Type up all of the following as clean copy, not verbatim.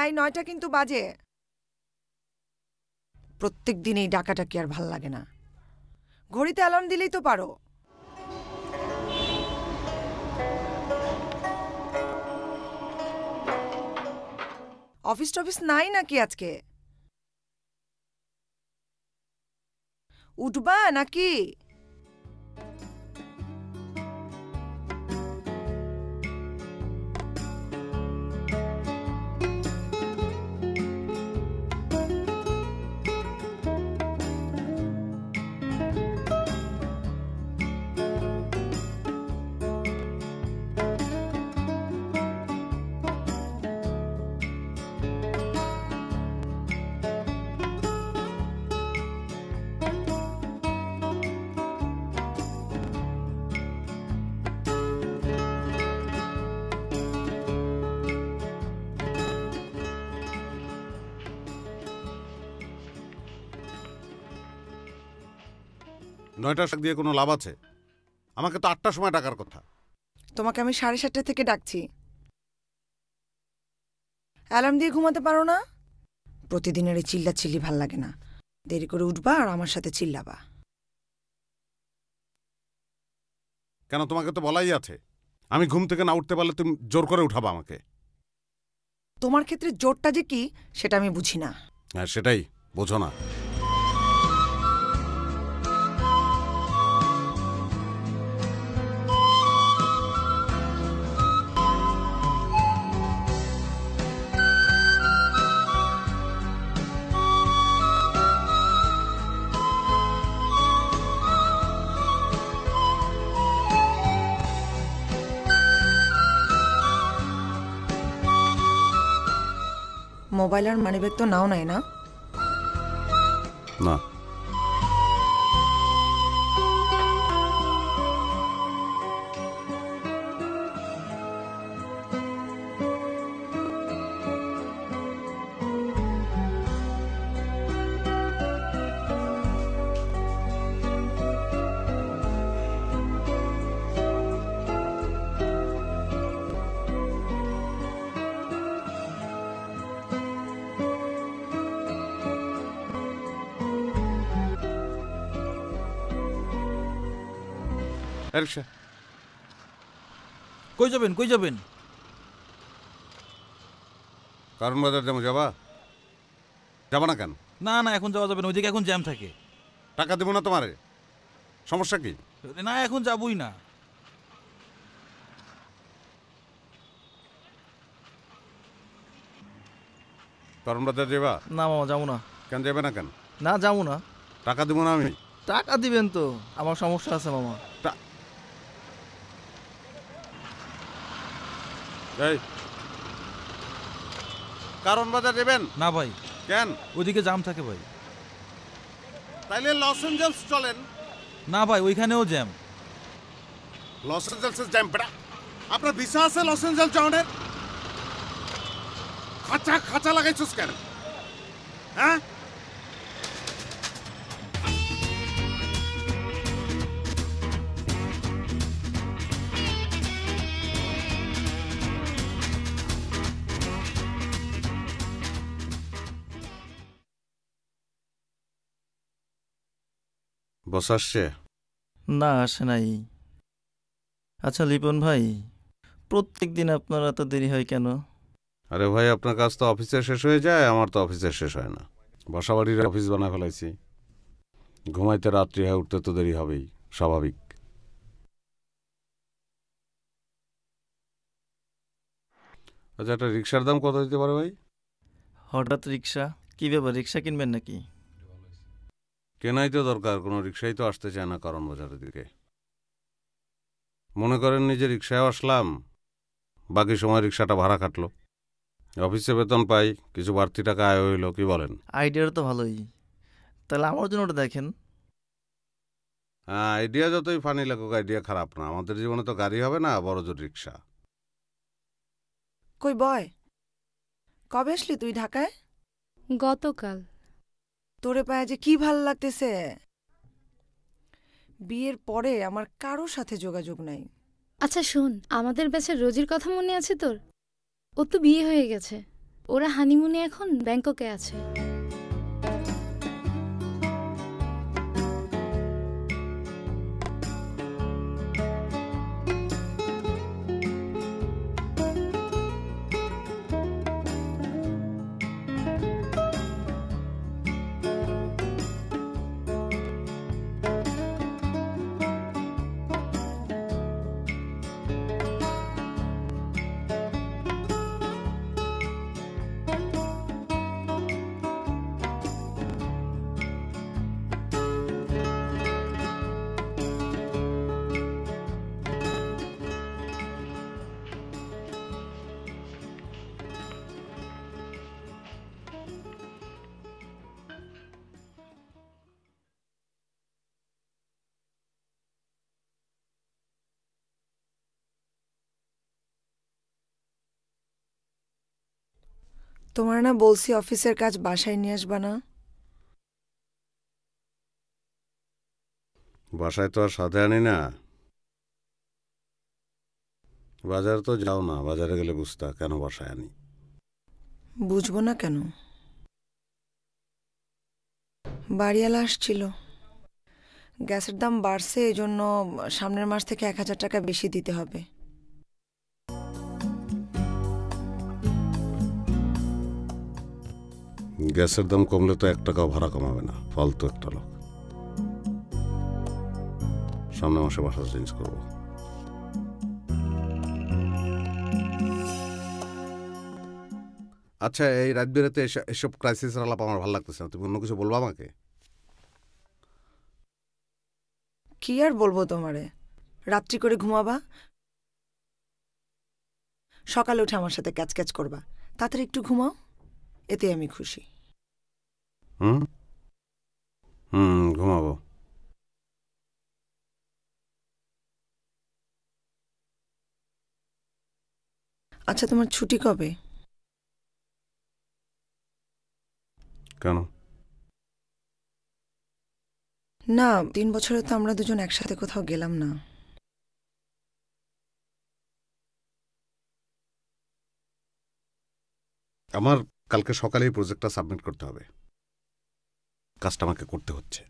এই ৯টা কিন্তু বাজে। প্রত্যেক দিন এই ডাকাটা কি আর ভাল লাগে না? ঘড়িতে অ্যালার্ম দিলেই তো পারো। অফিস টফিস নাই নাকি আজকে? উঠবা নাকি? নয়টার শাক দিয়ে কোনো লাভ আছে? আমাকে তো ৮টার সময় ডাকার কথা। তোমাকে আমি ৭:৩০ থেকে ডাকছি। অ্যালার্ম দিয়ে ঘুমাতে পারো না? প্রতিদিনের এই চিল্লা চিল্লি ভাল লাগে না। দেরি করে উঠবা আর আমার সাথে চিল্লাবা। কেন, তোমাকে তো বলাই আছে আমি ঘুম থেকে না উঠতে পারলে তুমি জোর করে উঠাবা আমাকে। তোমার ক্ষেত্রে জোরটা যে কি সেটা আমি বুঝি না। হ্যাঁ, সেটাই বোঝো না। মোবাইল আর মানিব্যাগ তো নাও নাই না? না। কই যাবেন কই যাবেন? কারণ বাজার যাবা? যাবা না কেন? না না, এখন যাওয়া যাবে না, ওইদিকে এখন জ্যাম থাকে। টাকা দেবো না তোমারে, সমস্যা কি? না, এখন যাবই না। কারণ বাজার যাবা? না মামা, যাবো না। কেন যাবে না কেন? না, যাবো না। টাকা দেবো না আমি। টাকা দিবেন তো? আমার সমস্যা আছে মামা। এই কারণ বাজার দেবেন না ভাই। কেন? ওইদিকে জ্যাম থাকে ভাই। তাইলে লস এঞ্জেলস চলেন। না ভাই, ওইখানেও জ্যাম। লস এঞ্জেলসের জ্যাম বেড়া? আপনার ভিসা আছে লস এঞ্জেলস যাওয়ার? খাঁচা খাঁচা লাগাইছিস কেন? হ্যাঁ, বস আসছে? না, আসে নাই। আচ্ছা লিপন ভাই, প্রত্যেক দিন আপনার এত দেরি হয় কেন? আরে ভাই, আপনার কাজ তো অফিসে শেষ হয়ে যায়, আমার তো অফিসে শেষ হয় না। বাসাবাড়ির অফিস বানায় ফেলাইছি, ঘুমাইতে রাত্রি হয়, উঠতে তো দেরি হবেই, স্বাভাবিক। আচ্ছা, একটা রিক্সার দাম কত দিতে পারে ভাই? হঠাৎ রিক্সা? কি ব্যাপার, রিক্সা কিনবেন নাকি? কেনাই তো দরকার, কোনো রিক্সাই তো আসতে চায় না কারণ বাজারের দিকে। মনে করেন নিজে রিক্সায় আসলাম, বাকি সময় রিক্সাটা ভাড়া কাটলো, অফিসে বেতন পাই, কিছু বাড়তি টাকা আয় হইল, কি বলেন? আইডিয়াটা তো ভালোই, তাহলে আমার জন্য ওটা দেখেন। হ্যাঁ, আইডিয়া যতই ফানি লাগুক, আইডিয়া খারাপ না। আমাদের জীবনে তো গাড়ি হবে না, বড় জোর রিক্সা। কই বয়, কবে আসলি তুই ঢাকায়? গতকাল। তোরে পায়ে যে কি ভাল লাগতেছে। বিয়ের পরে আমার কারোর সাথে যোগাযোগ নাই। আচ্ছা শোন, আমাদের ব্যাচের রোজির কথা মনে আছে তোর? ও তো বিয়ে হয়ে গেছে, ওরা হানিমুনে এখন ব্যাংককে আছে। তোমার না বলছি অফিসের কাজ বাসায় নিয়ে আসবা না? বাসায় তো আর সাথে আনি না। বাজার তো যাও না, বাজারে গেলে বুঝতা কেন বাসায় আনি। বুঝবো না কেন? বাড়িওয়ালা আসছিল, গ্যাসের দাম বাড়ছে, এই জন্য সামনের মাস থেকে 1,000 টাকা বেশি দিতে হবে। গ্যাসের দাম কমলে তো 1 টাকাও ভাড়া কমাবে না, ফালতু একটা লোক। সামনের মাসে বাসা চেঞ্জ করবো। আচ্ছা, এই রাত বেরাতে এসব ক্রাইসিস আলাপ আমার ভালো লাগতেছে না। তুমি অন্য কিছু বলবো আমাকে? কি আর বলবো তোমারে, রাত্রি করে ঘুমাবা, সকালে উঠে আমার সাথে ক্যাচ ক্যাচ করবা। তাড়াতাড়ি একটু ঘুমাও, এতে আমি খুশি। হুম হুম ঘুমাবো। আচ্ছা, তোমার ছুটি কবে? কেন? না, 3 বছরে তো আমরা দুজন একসাথে কোথাও গেলাম না। আমার কালকে সকালেই প্রজেক্টটা সাবমিট করতে হবে। কাজটা আমাকে করতে হচ্ছে।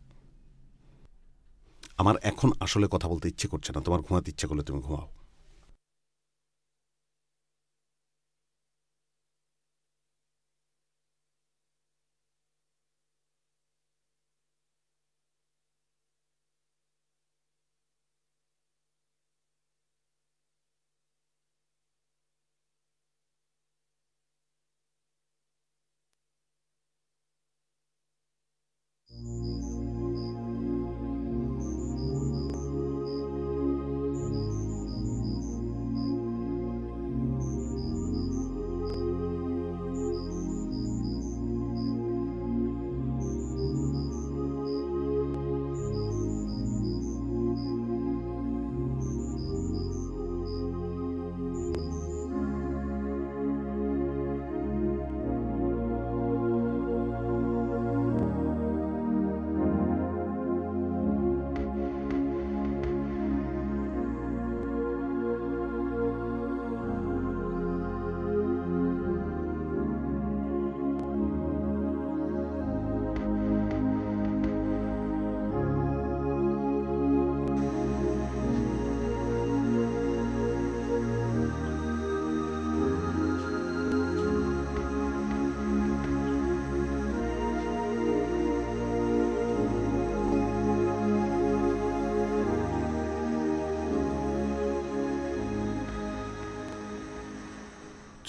আমার এখন আসলে কথা বলতে ইচ্ছে করছে না। তোমার ঘুমাতে ইচ্ছে করলে তুমি ঘুমাও।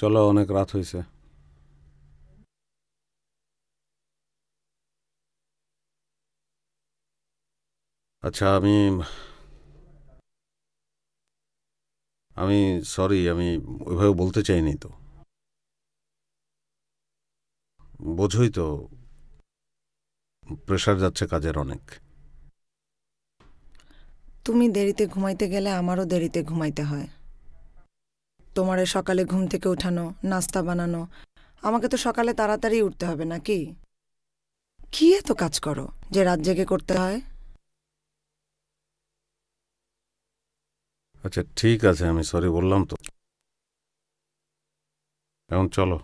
চলো, অনেক রাত হয়েছে। আচ্ছা, আমি আমি সরি, আমি ওইভাবে বলতে চাইনি তো। বোঝোই তো, প্রেশার যাচ্ছে কাজের অনেক। তুমি দেরিতে ঘুমাইতে গেলে আমারও দেরিতে ঘুমাইতে হয়। তোমারে সকালে ঘুম থেকে উঠানো, নাস্তা বানানো, আমাকে তো সকালে তাড়াতাড়ি উঠতে হবে নাকি? কি এত কাজ করো যে রাত জেগে করতে হয়? আচ্ছা ঠিক আছে, আমি সরি বললাম তো। এখন চলো।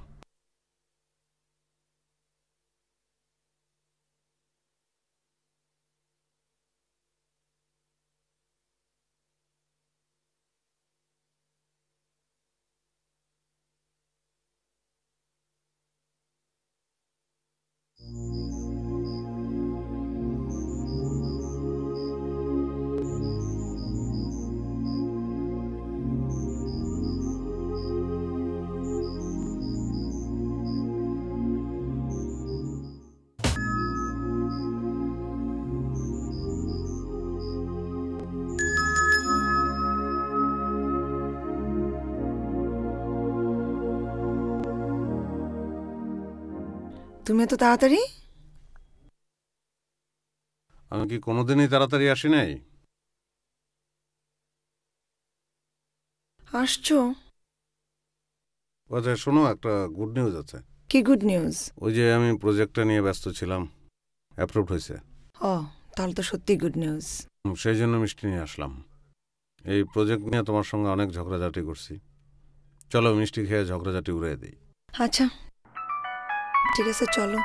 তুমি এত তাড়াতাড়ি? আমি কি কোনোদিনই তাড়াতাড়ি আসি নাই? আসছো? আচ্ছা শোনো, একটা গুড নিউজ আছে। কি গুড নিউজ? ওই যে আমি প্রজেক্টটা নিয়ে ব্যস্ত ছিলাম, অ্যাপ্রুভড হয়েছে। ও, তাহলে তো সত্যি গুড নিউজ। সেই জন্য মিষ্টি নিয়ে আসলাম। এই প্রজেক্ট নিয়ে তোমার সঙ্গে অনেক ঝগড়াঝাটি করছি, চলো মিষ্টি খেয়ে ঝগড়াঝাটি উড়িয়ে দিই। আচ্ছা ঠিক আছে, চলো।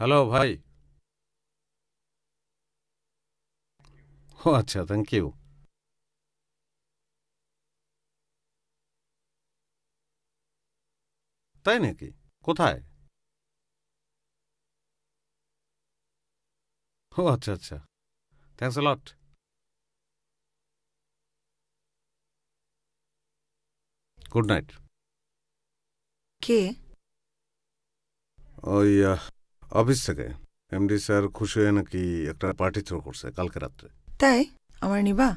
হ্যালো ভাই। ও আচ্ছা, থ্যাংক ইউ। তাই নাকি? কোথায়? ও আচ্ছা আচ্ছা, thanks a lot. Good night. কে? ওই অফিস থেকে এমডি স্যার খুশি হয়ে নাকি একটা পার্টি থ্রো করছে কালকে রাত্রে। তাই? আমার নিবা?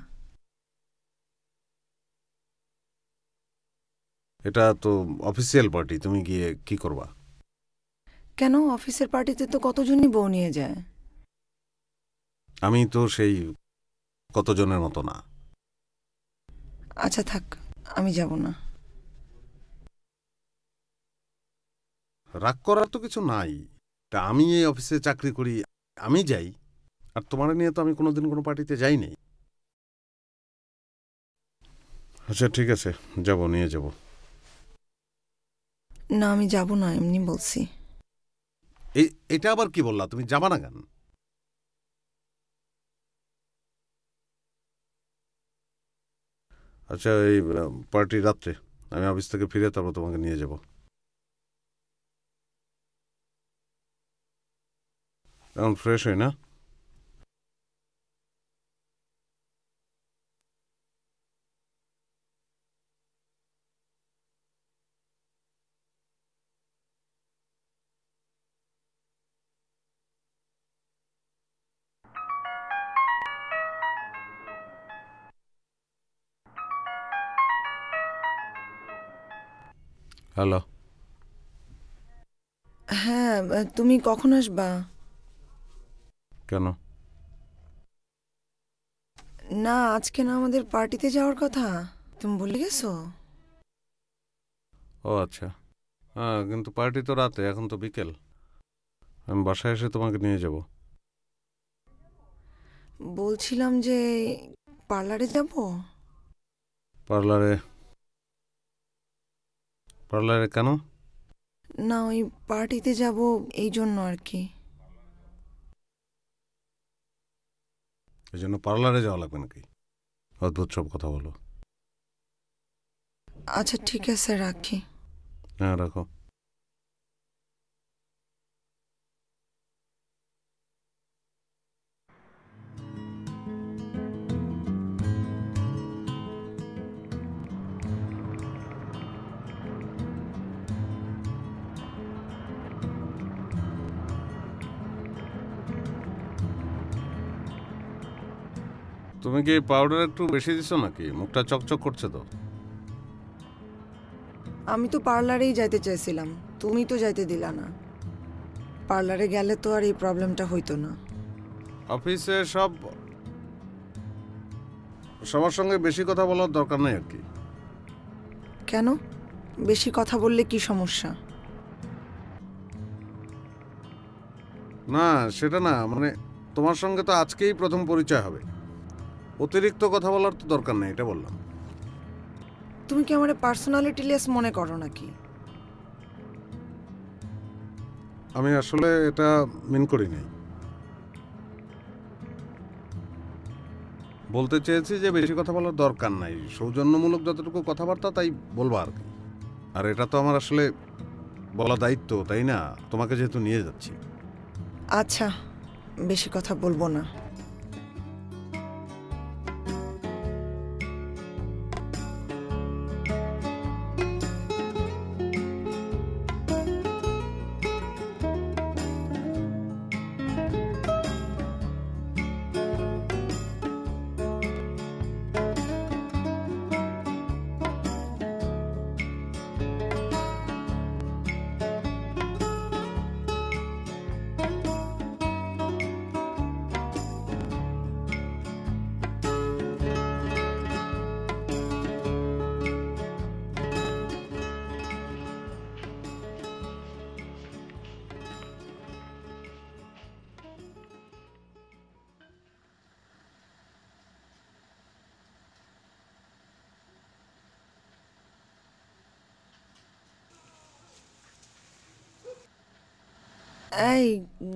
এটা তো অফিসিয়াল পার্টি, তুমি গিয়ে কি করবা? কেন, অফিসের পার্টিতে তো কতজনই বউ নিয়ে যায়। আমি তো সেই কতজনের মতো না। আচ্ছা থাক, আমি যাব না। রাগ করার তো কিছু নাই। তা আমি এই অফিসে চাকরি করি, আমি যাই, আর তোমার নিয়ে তো আমি কোনোদিন কোনো পার্টিতে যাইনি। আচ্ছা ঠিক আছে, যাব, নিয়ে যাব। না আমি যাব না, এমনি বলছি। এটা আবার কি বললা, তুমি যাবা না কেন? আচ্ছা এই পার্টি রাত্রে আমি অফিস থেকে ফিরে তারপর তোমাকে নিয়ে যাব। এখন ফ্রেশ হই না? হ্যালো। হ্যাঁ, তুমি কখন আসবা? কেন? না আজকে না আমাদের পার্টিতে যাওয়ার কথা, তুমি ভুলে গেছো? ও আচ্ছা, হ্যাঁ কিন্তু পার্টি তো রাতে, এখন তো বিকেল। আমি বাসায় এসে তোমাকে নিয়ে যাব। বলছিলাম যে পার্লারে যাব। পার্লারে? পার্লারে কেন? না ওই পার্টিতে যাব এই জন্য আর কি। এই জন্য পার্লারে যাওয়া লাগবে নাকি? অদ্ভুত সব কথা বলো। আচ্ছা ঠিক আছে, রাখি। হ্যাঁ রাখো। তুমি কি পাউডার একটু বেশি দিছো নাকি? মুখটা চকচক করছে তো। আমি তো পার্লারেই যাইতে চাইছিলাম, তুমি তো যাইতে দিলা না। পার্লারে গেলে তো আর এই প্রবলেমটা হইতো না। অফিসে সবার সঙ্গে বেশি কথা বলার দরকার নেই আর কি। কেন? বেশি কথা বললে কি সমস্যা? না সেটা না, মানে তোমার সঙ্গে তো আজকেই প্রথম পরিচয় হবে, অতিরিক্ত কথা বলার তো দরকার নেই, এটা বললাম। তুমি কি আমার পার্সোনালিটি লেস মনে করো নাকি? আমি আসলে এটা মিন করি নাই। বলতে চেয়েছি যে বেশি কথা বলার দরকার নাই, সৌজন্যমূলক যতটুকু কথাবার্তা তাই বলবো আর কি। আর এটা তো আমার আসলে বলা দায়িত্ব, তাই না? তোমাকে যেহেতু নিয়ে যাচ্ছি। আচ্ছা, বেশি কথা বলবো না। এই,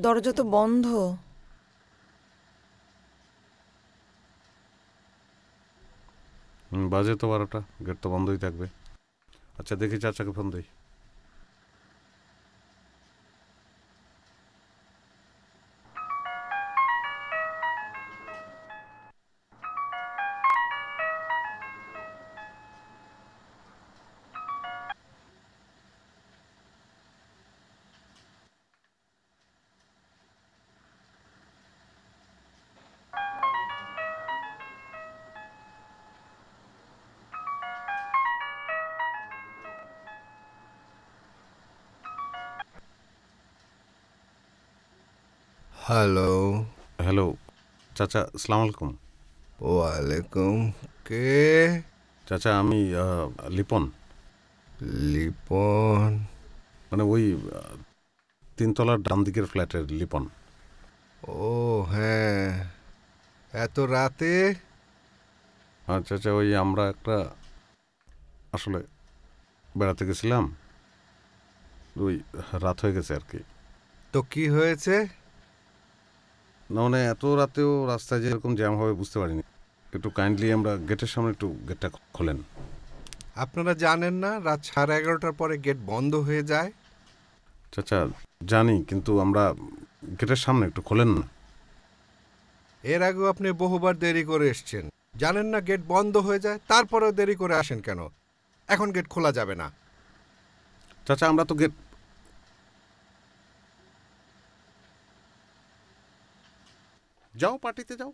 দরজা তো বন্ধ। বাজে তো 12টা, গেট তো বন্ধই থাকবে। আচ্ছা দেখি চাচাকে ফোন দিই। হ্যালো। হ্যালো চাচা, আসসালামু আলাইকুম। ওয়ালাইকুম। কে? চাচা আমি লিপন, লিপন? মানে ওই 3তলার ডান দিকের ফ্ল্যাটের লিপন। ও হ্যাঁ, এত রাতে? আচ্ছা আচ্ছা, ওই আমরা একটা আসলে বেড়াতে গেছিলাম, ওই রাত হয়ে গেছে আর কি। তো কি হয়েছে? না মানে এত রাতেও রাস্তায় যে এরকম জ্যাম হবে বুঝতে পারিনি। একটু কাইন্ডলি আমরা গেটের সামনে একটু গেটটা খোলেন। আপনারা জানেন না রাত 11:30টার পরে গেট বন্ধ হয়ে যায়? চাচা জানি, কিন্তু আমরা গেটের সামনে একটু খোলেন না। এর আগেও আপনি বহুবার দেরি করে এসছেন, জানেন না গেট বন্ধ হয়ে যায়, তারপরেও দেরি করে আসেন কেন? এখন গেট খোলা যাবে না। চাচা আমরা তো গেট, যাও পার্টিতে যাও।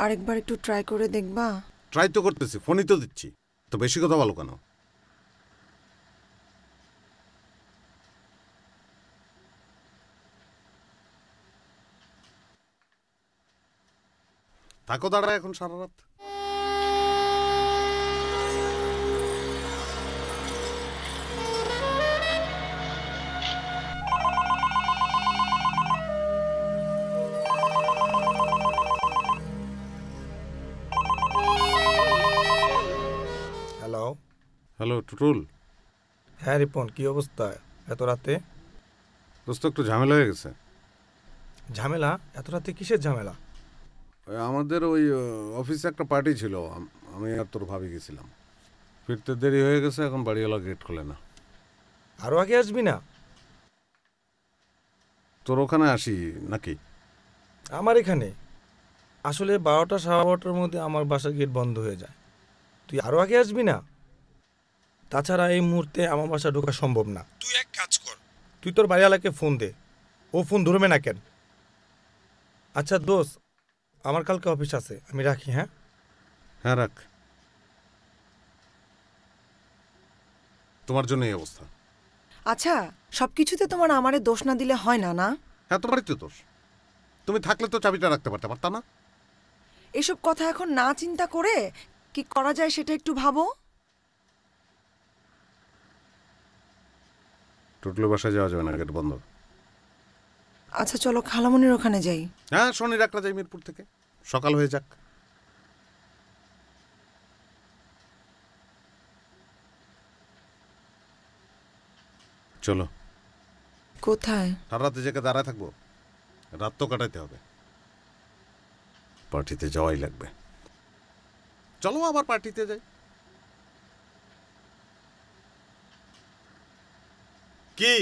আরেকবার একটু ট্রাই করে দেখবা? ট্রাই তো করতেছি, ফোনই তো দিচ্ছি, তো বেশি কথা বলো কেন? থাকো দাঁড়া এখন সারা রাত। হ্যালো। হ্যালো টুটুল। হ্যাঁ রিপন, কি অবস্থা এত রাতে? দোস্ত একটু ঝামেলা হয়ে গেছে। ঝামেলা? এত রাতে কিসের ঝামেলা? আমাদের ওই অফিসে একটা পার্টি ছিল, আমি আর তোর ভাবি গেছিলাম, ফিরতে দেরি হয়ে গেছে, এখন বাড়িওয়ালা গেট খোলে না। আরও আগে আসবি না? তোর ওখানে আসি নাকি? আমার এখানে আসলে 12টা 12:15টার মধ্যে আমার বাসার গেট বন্ধ হয়ে যায়। তুই আরও আগে আসবি না? তাছাড়া এই মুহূর্তে আমার বাসা ঢোকা সম্ভব না। তুই এক কাজ কর, তুই তোর বাড়িওয়ালাকে ফোন দে, ও ফোন ধরবে না কেন? আচ্ছা দোস্ত, আমার কালকে অফিস আছে, আমি রাখি। হ্যাঁ হ্যাঁ রাখ, তোমার জন্য এই অবস্থা। আচ্ছা, সবকিছুতে তোমার আমারে দোষ না দিলে হয় না, না? হ্যাঁ তোমারই তো দোষ, তুমি থাকলে তো চাবিটা রাখতে পারতা না? এসব কথা এখন না চিন্তা করে কি করা যায় সেটা একটু ভাবো। টুটলু বাসায় যাওয়া যাবে না, গেট বন্ধ। আচ্ছা চলো খালামনির ওখানে যাই। হ্যাঁ শনি রাখরা যাই মিরপুর থেকে, সকাল হয়ে যাক। চলো। কোথায়? সারা রাতে জেগে দাঁড়ায় থাকবো? রাত তো কাটাইতে হবে, পার্টিতে যাওয়াই লাগবে। চলো আবার পার্টিতে যাই। কি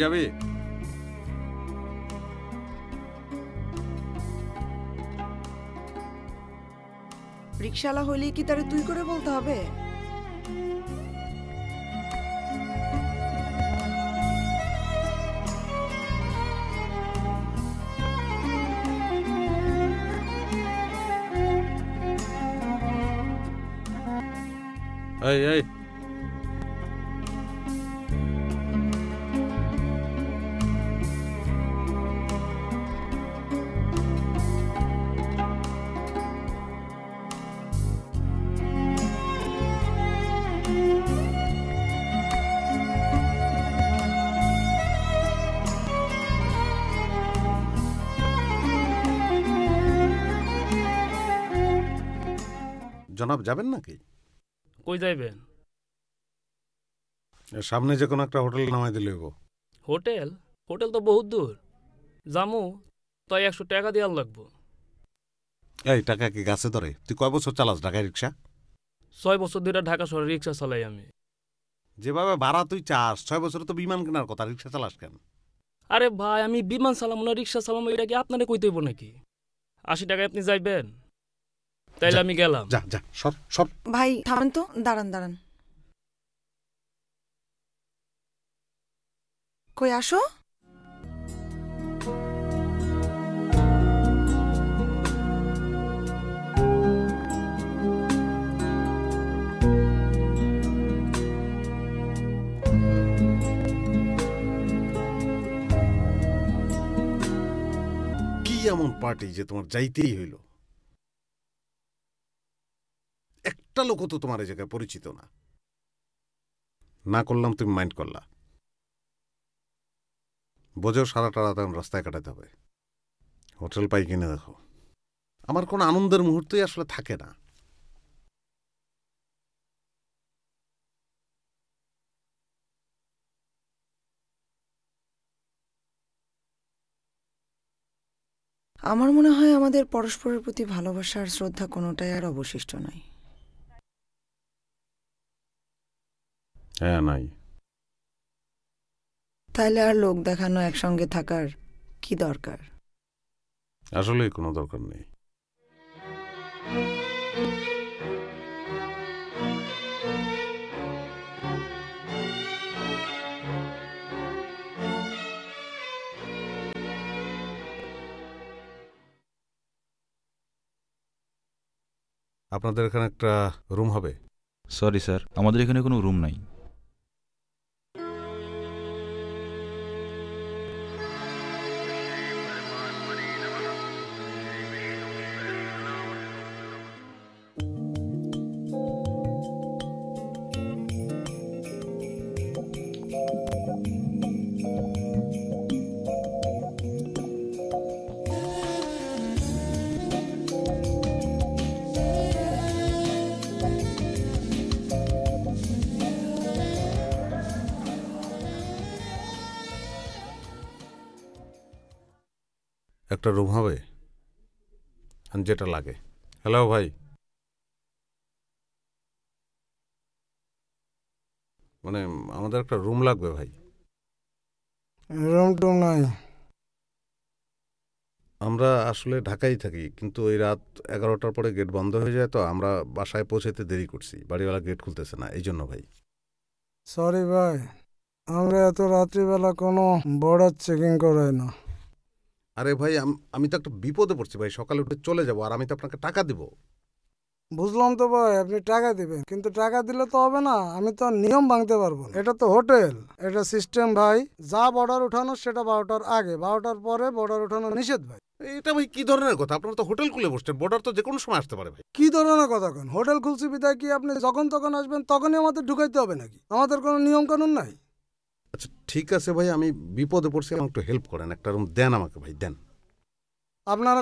যাবি? রিকশালা হইলেই কি তারে তুই করে বলতে হবে? এই এই জনাব যাবেন নাকি? কই যাইবেন? সামনে যে কোনো একটা হোটেল নামাই দিলে গো। হোটেল? হোটেল তো বহুত দূর, জামু তাই 100 টাকা দেওয়ার লাগবো। এই টাকা কি গাছে ধরে? তুই কয় বছর চালাস ঢাকায় রিক্সা? 6 বছর ধরে ঢাকা শহরে রিক্সা চালাই আমি। যেভাবে ভাড়া তুই চাস, 6 বছরে তো বিমান কেনার কথা, রিক্সা চালাস কেন? আরে ভাই, আমি বিমান চালাম না রিক্সা চালাম, এটা কি আপনারে কইতে হইব নাকি? 80 টাকায় আপনি যাইবেন? তাইলে আমি গেলাম। যা যা সর সর। ভাই থামেন তো, দাঁড়ান দাঁড়ান। কই আসো। কি এমন পার্টি যে তোমার যাইতেই হইল? একটা লোকও তো তোমার এই জায়গায় পরিচিত না। না করলাম তুমি মাইন্ড করলা, বোঝো সারাটা রাত এখন রাস্তায় কাটাতে হবে। হোটেল পাই কিনে দেখো, আমার কোনো আনন্দের মুহূর্তই আসলে থাকে না। আমার মনে হয় আমাদের পরস্পরের প্রতি ভালোবাসা আর শ্রদ্ধা কোনোটাই আর অবশিষ্ট নাই। হ্যাঁ নাই। তাইলে আর লোক দেখানো একসঙ্গে থাকার কি দরকার? আসলে কোনো দরকার নেই। আপনাদের এখানে একটা রুম হবে? সরি স্যার, আমাদের এখানে কোনো রুম নাই। একটা রুম হবে আর যেটা লাগে। হ্যালো ভাই, মানে আমাদের একটা রুম লাগবে ভাই। রুম টুম নাই। আমরা আসলে ঢাকায় থাকি, কিন্তু ওই রাত 11টার পরে গেট বন্ধ হয়ে যায়, তো আমরা বাসায় পৌঁছাতে দেরি করছি, বাড়িওয়ালা গেট খুলতেছে না, এই জন্য ভাই। সরি ভাই, আমরা এত রাত্রিবেলা কোনো বর্ডার চেকিং করাই না। আরে ভাই, আমি তো একটা বিপদে পড়ছি ভাই, সকালে উঠে চলে যাব, আর আমি তো আপনাকে টাকা দিব। বুঝলাম তো ভাই, আপনি টাকা দিবেন, কিন্তু টাকা দিলে তো হবে না, আমি তো আর নিয়ম ভাঙতে পারবো না। এটা তো হোটেল, এটা সিস্টেম ভাই। যা বর্ডার উঠানো সেটা 12টার আগে, 12টার পরে বর্ডার উঠানো নিষেধ ভাই। এটা ভাই কি ধরনের কথা? আপনারা তো হোটেল খুলে বসছেন, বর্ডার তো যে কোনো সময় আসতে পারে ভাই। কি ধরনের কথা কেন? হোটেল খুলছি বিদায় কি আপনি যখন তখন আসবেন তখনই আমাদের ঢুকাইতে হবে নাকি? আমাদের কোনো নিয়ম কানুন নাই। আচ্ছা ঠিক আছে ভাই, আমি বিপদে পড়ছি, আমাকে একটু হেল্প করেন, একটা রুম দেন আমাকে ভাই, দেন। আপনারা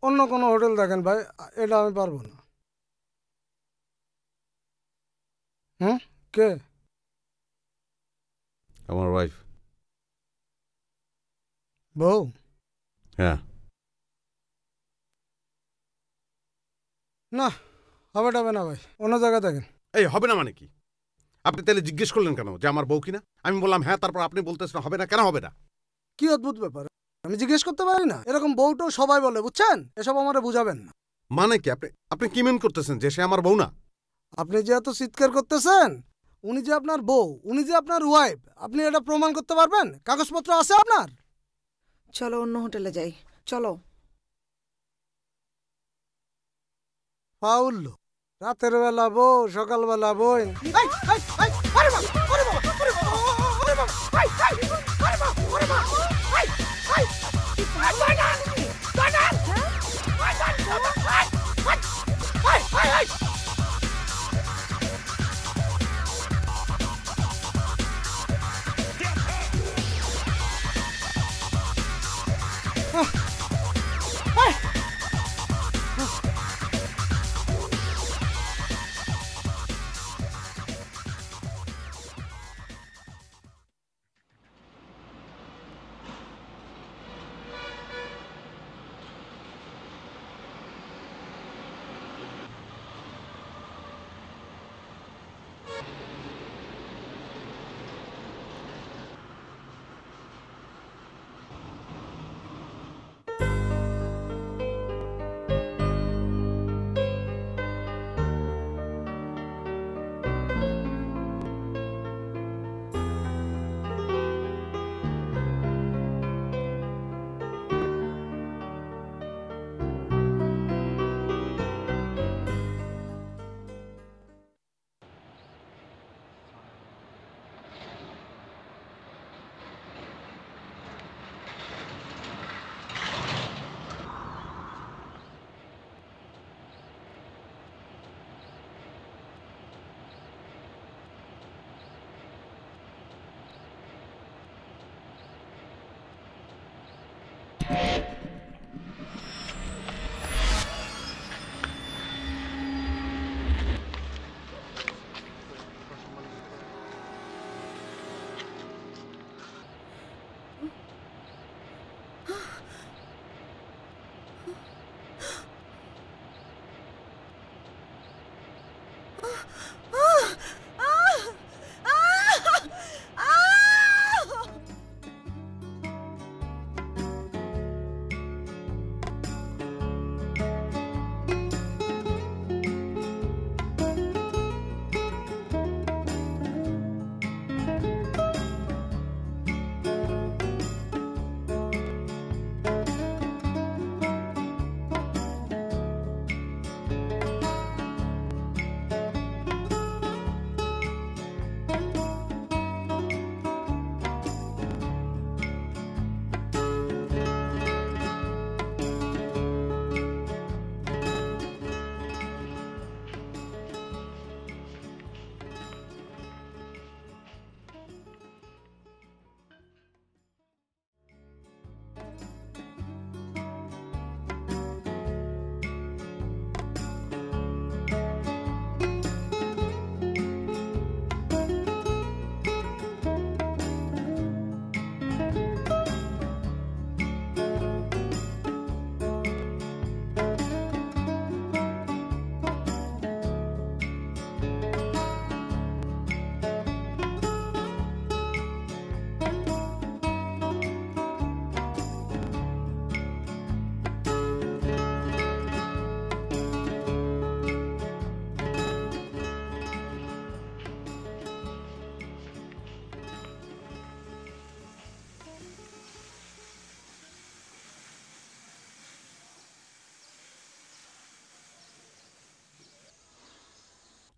অন্য কোনো হোটেল দেখেন ভাই, এটা আমি পারবো না। কে? আমার ওয়াইফ। বউ? হ্যাঁ। না, হবে না ভাই, অন্য জায়গা দেখেন। এই হবে না মানে কি? আপনি তাহলে জিজ্ঞেস করলেন কেন যে আমার বউ কিনা? আমি বললাম হ্যাঁ, তারপর আপনি বলতেছেন হবে না, কেন হবে না? কি অদ্ভুত ব্যাপার, আমি জিজ্ঞেস করতে পারি না? এরকম বউটাও সবাই বলে, বুঝছেন? এসব আমারে বুঝাবেন না। মানে কি? আপনি কি মেন করতেছেন যে সে আমার বউ না? আপনি যে এত চিৎকার করতেছেন, উনি যে আপনার বউ, উনি যে আপনার ওয়াইফ, আপনি এটা প্রমাণ করতে পারবেন? কাগজপত্র আছে আপনার? চলো অন্য হোটেলে যাই, চলো। ফাউল, রাতের বেলা বউ, সকালবেলা বই।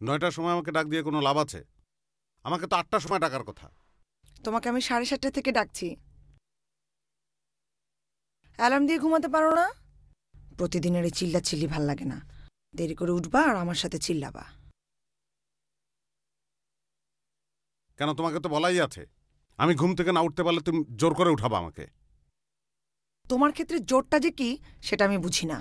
9টার সময় আমাকে ডাক দিয়ে কোনো লাভ আছে? আমাকে তো 8টার সময় ডাকার কথা। তোমাকে আমি 7:30 থেকে ডাকছি। অ্যালার্ম দিয়ে ঘুমাতে পারো না? প্রতিদিনের এই চিল্লি ভাল লাগে না। দেরি করে উঠবা আর আমার সাথে চিল্লাবা। কেন, তোমাকে তো বলাই আছে আমি ঘুম থেকে না উঠতে পারলে তুমি জোর করে উঠাবা আমাকে। তোমার ক্ষেত্রে জোরটা যে কি সেটা আমি বুঝি না।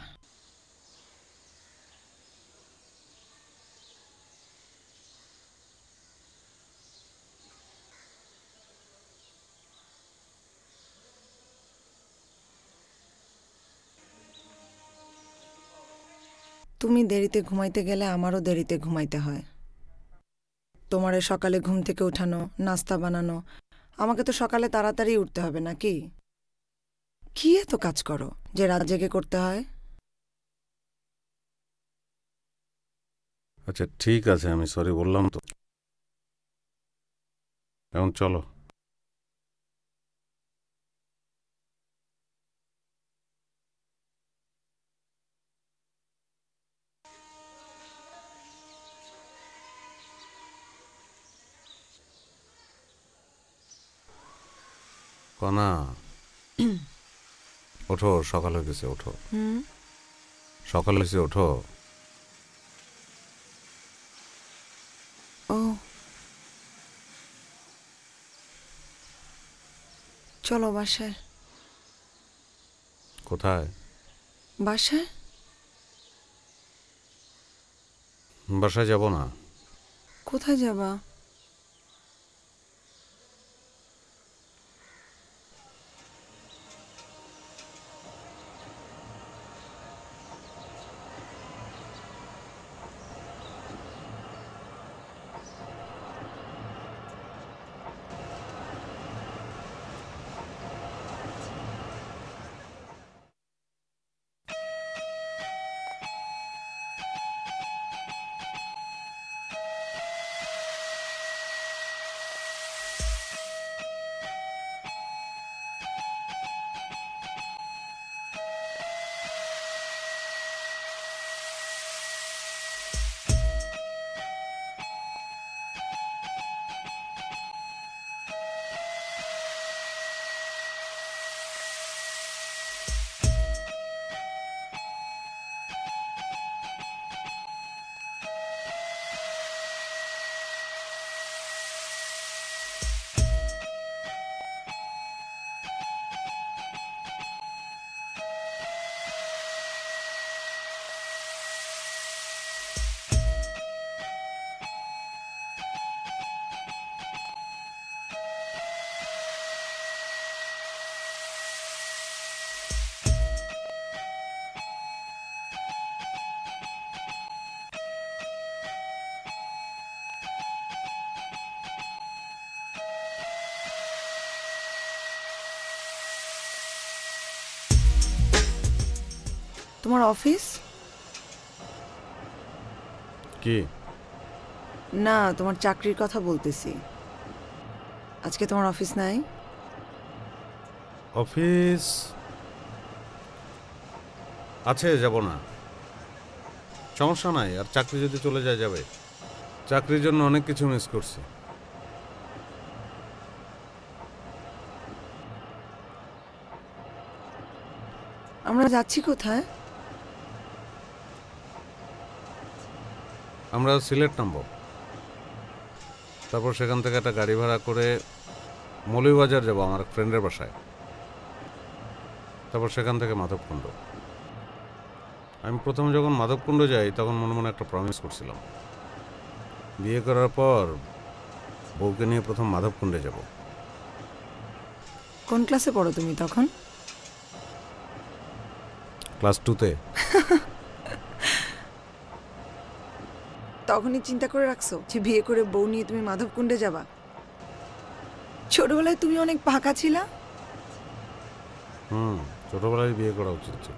তুমি দেরিতে ঘুমাইতে গেলে আমারও দেরিতে ঘুমাইতে হয়। তোমারে সকালে ঘুম থেকে উঠানো, নাস্তা বানানো, আমাকে তো সকালে তাড়াতাড়ি উঠতে হবে নাকি? কি এত কাজ করো যে রাত জেগে করতে হয়? আচ্ছা ঠিক আছে, আমি সরি বললাম তো। এখন চলো। কনা ওঠো, সকাল হয়ে গেছে, ওঠো। সকাল হয়েছে, ওঠো। ও চলো বাসায়। কোথায়? বাসায়? বাসায় যাব না। কোথায় যাবা? তোমার অফিস? কি? না, তোমার চাকরির কথা বলতেছি। আজকে তোমার অফিস নাই? অফিস আছে, যাব না, সমস্যা নাই। আর চাকরি যদি চলে যায় যাবে। চাকরির জন্য অনেক কিছু মিস করছি। আমরা যাচ্ছি কোথায়? আমরা সিলেট নামবো, তারপর সেখান থেকে একটা গাড়ি ভাড়া করে মৌলভীবাজার যাবো আমার ফ্রেন্ডের বাসায়, তারপর সেখান থেকে মাধবকুণ্ড। আমি প্রথম যখন মাধবকুণ্ড যাই তখন মনে মনে একটা প্রমিস করছিলাম, বিয়ে করার পর বউকে নিয়ে প্রথম মাধবকুণ্ডে যাব। কোন ক্লাসে পড়ো তুমি তখন? ক্লাস 2-তে। তখনই চিন্তা করে রাখছো যে বিয়ে করে বউ নিয়ে তুমি মাধবকুণ্ডে যাবা? ছোটবেলায় তুমি অনেক পাকা ছিলা। ছোটবেলায় বিয়ে করা উচিত ছিল।